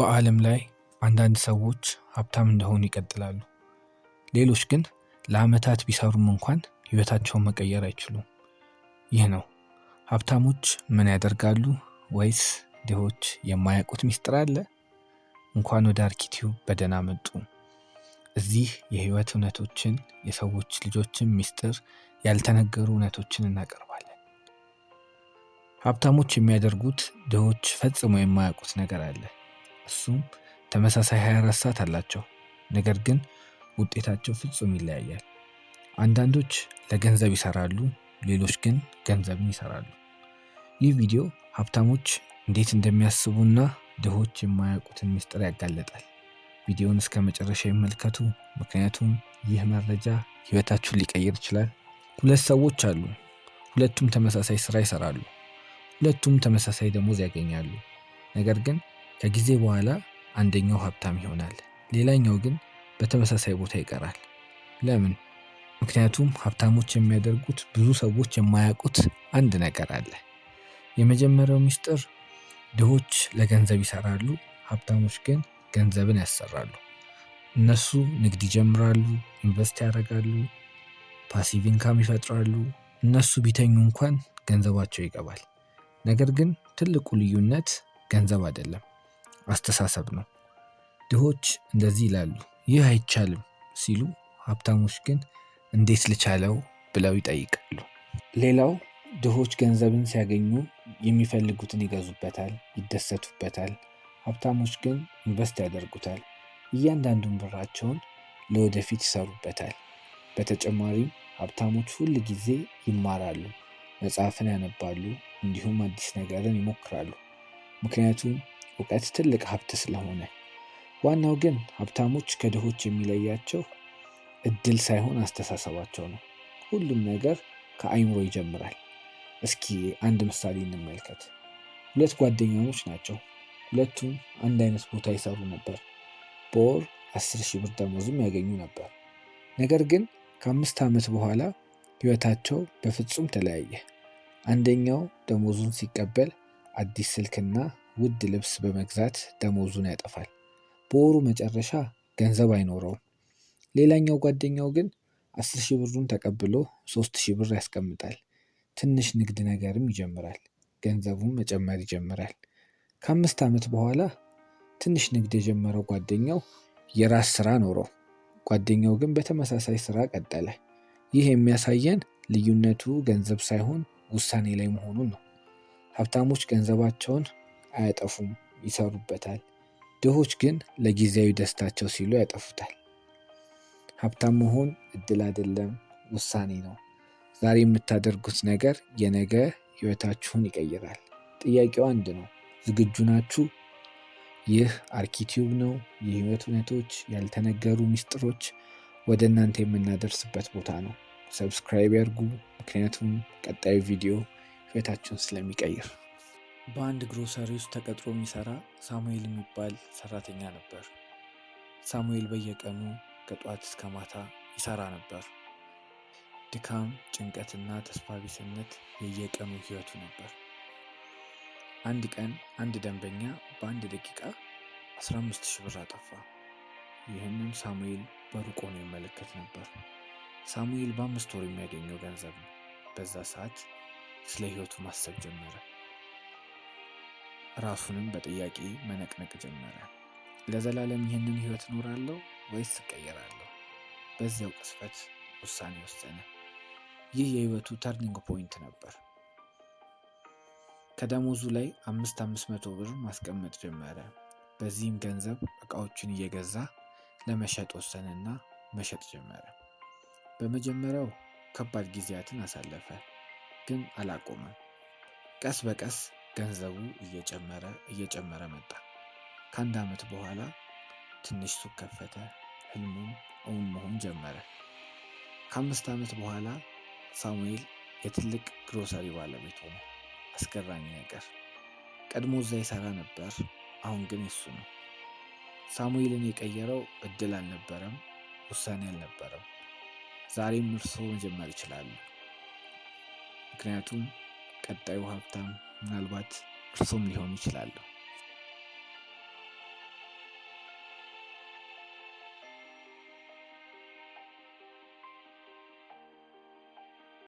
በዓለም ላይ አንዳንድ ሰዎች ሀብታም እንደሆኑ ይቀጥላሉ። ሌሎች ግን ለዓመታት ቢሰሩም እንኳን ህይወታቸውን መቀየር አይችሉም። ይህ ነው ሀብታሞች ምን ያደርጋሉ ወይስ ድሆች የማያውቁት ሚስጥር አለ? እንኳን ወደ አርኪቲዩብ በደህና መጡ። እዚህ የህይወት እውነቶችን፣ የሰዎች ልጆችን ሚስጥር፣ ያልተነገሩ እውነቶችን እናቀርባለን። ሀብታሞች የሚያደርጉት ድሆች ፈጽሞ የማያውቁት ነገር አለ። እሱም ተመሳሳይ 24 ሰዓት አላቸው፣ ነገር ግን ውጤታቸው ፍጹም ይለያያል። አንዳንዶች ለገንዘብ ይሰራሉ፣ ሌሎች ግን ገንዘብን ይሰራሉ። ይህ ቪዲዮ ሀብታሞች እንዴት እንደሚያስቡና ድሆች የማያውቁትን ሚስጥር ያጋለጣል። ቪዲዮውን እስከ መጨረሻ ይመልከቱ፣ ምክንያቱም ይህ መረጃ ህይወታችሁን ሊቀይር ይችላል። ሁለት ሰዎች አሉ። ሁለቱም ተመሳሳይ ስራ ይሰራሉ። ሁለቱም ተመሳሳይ ደሞዝ ያገኛሉ። ነገር ግን ከጊዜ በኋላ አንደኛው ሀብታም ይሆናል፣ ሌላኛው ግን በተመሳሳይ ቦታ ይቀራል። ለምን? ምክንያቱም ሀብታሞች የሚያደርጉት ብዙ ሰዎች የማያውቁት አንድ ነገር አለ። የመጀመሪያው ሚስጥር ድሆች ለገንዘብ ይሰራሉ፣ ሀብታሞች ግን ገንዘብን ያሰራሉ። እነሱ ንግድ ይጀምራሉ፣ ኢንቨስት ያደርጋሉ፣ ፓሲቭ ኢንካም ይፈጥራሉ። እነሱ ቢተኙ እንኳን ገንዘባቸው ይገባል። ነገር ግን ትልቁ ልዩነት ገንዘብ አይደለም፣ አስተሳሰብ ነው። ድሆች እንደዚህ ይላሉ፣ ይህ አይቻልም ሲሉ፣ ሀብታሞች ግን እንዴት ልቻለው ብለው ይጠይቃሉ። ሌላው ድሆች ገንዘብን ሲያገኙ የሚፈልጉትን ይገዙበታል፣ ይደሰቱበታል። ሀብታሞች ግን ኢንቨስት ያደርጉታል፣ እያንዳንዱን ብራቸውን ለወደፊት ይሰሩበታል። በተጨማሪም ሀብታሞች ሁል ጊዜ ይማራሉ፣ መጽሐፍን ያነባሉ፣ እንዲሁም አዲስ ነገርን ይሞክራሉ። ምክንያቱም እውቀት ትልቅ ሀብት ስለሆነ። ዋናው ግን ሀብታሞች ከድሆች የሚለያቸው እድል ሳይሆን አስተሳሰባቸው ነው። ሁሉም ነገር ከአይምሮ ይጀምራል። እስኪ አንድ ምሳሌ እንመልከት። ሁለት ጓደኛሞች ናቸው። ሁለቱም አንድ አይነት ቦታ ይሰሩ ነበር። በወር 10,000 ብር ደሞዝም ያገኙ ነበር። ነገር ግን ከ5 ዓመት በኋላ ህይወታቸው በፍጹም ተለያየ። አንደኛው ደሞዙን ሲቀበል አዲስ ስልክና ውድ ልብስ በመግዛት ደሞዙን ያጠፋል። በወሩ መጨረሻ ገንዘብ አይኖረውም። ሌላኛው ጓደኛው ግን 10,000 ብሩን ተቀብሎ 3,000 ብር ያስቀምጣል። ትንሽ ንግድ ነገርም ይጀምራል። ገንዘቡን መጨመር ይጀምራል። ከ5 ዓመት በኋላ ትንሽ ንግድ የጀመረው ጓደኛው የራስ ስራ ኖረው። ጓደኛው ግን በተመሳሳይ ስራ ቀጠለ። ይህ የሚያሳየን ልዩነቱ ገንዘብ ሳይሆን ውሳኔ ላይ መሆኑን ነው። ሀብታሞች ገንዘባቸውን አያጠፉም፣ ይሰሩበታል። ድሆች ግን ለጊዜያዊ ደስታቸው ሲሉ ያጠፉታል። ሀብታም መሆን እድል አይደለም፣ ውሳኔ ነው። ዛሬ የምታደርጉት ነገር የነገ ህይወታችሁን ይቀይራል። ጥያቄው አንድ ነው፣ ዝግጁ ናችሁ? ይህ አርኪቲዩብ ነው። የህይወት እውነቶች፣ ያልተነገሩ ሚስጥሮች ወደ እናንተ የምናደርስበት ቦታ ነው። ሰብስክራይብ ያድርጉ፣ ምክንያቱም ቀጣዩ ቪዲዮ ህይወታችሁን ስለሚቀይር። በአንድ ግሮሰሪ ውስጥ ተቀጥሮ የሚሰራ ሳሙኤል የሚባል ሰራተኛ ነበር። ሳሙኤል በየቀኑ ከጧት እስከ ማታ ይሰራ ነበር። ድካም፣ ጭንቀትና ተስፋ ቢስነት የየቀኑ ህይወቱ ነበር። አንድ ቀን አንድ ደንበኛ በአንድ ደቂቃ 15,000 ብር አጠፋ። ይህንን ሳሙኤል በሩቅ ሆኖ ይመለከት ነበር። ሳሙኤል በ5 ወር የሚያገኘው ገንዘብ ነው። በዛ ሰዓት ስለ ህይወቱ ማሰብ ጀመረ። ራሱንም በጥያቄ መነቅነቅ ጀመረ። ለዘላለም ይህንን ህይወት እኖራለሁ ወይስ እቀየራለሁ? በዚያው ቅስፈት ውሳኔ ወሰነ። ይህ የህይወቱ ተርኒንግ ፖይንት ነበር። ከደሞዙ ላይ 500 ብር ማስቀመጥ ጀመረ። በዚህም ገንዘብ እቃዎችን እየገዛ ለመሸጥ ወሰነና መሸጥ ጀመረ። በመጀመሪያው ከባድ ጊዜያትን አሳለፈ፣ ግን አላቆመም። ቀስ በቀስ ገንዘቡ እየጨመረ መጣ። ከ1 ዓመት በኋላ ትንሽ ሱቅ ከፈተ። ህልሙም እውን መሆን ጀመረ። ከ5 ዓመት በኋላ ሳሙኤል የትልቅ ግሮሰሪ ባለቤት ሆነ። አስገራሚ ነገር፣ ቀድሞ እዛ ይሰራ ነበር፣ አሁን ግን እሱ ነው። ሳሙኤልን የቀየረው እድል አልነበረም፣ ውሳኔ አልነበረም። ዛሬም እርስዎ መጀመር ይችላሉ። ምክንያቱም ቀጣዩ ሀብታም ምናልባት እርሶም ሊሆኑ ይችላሉ።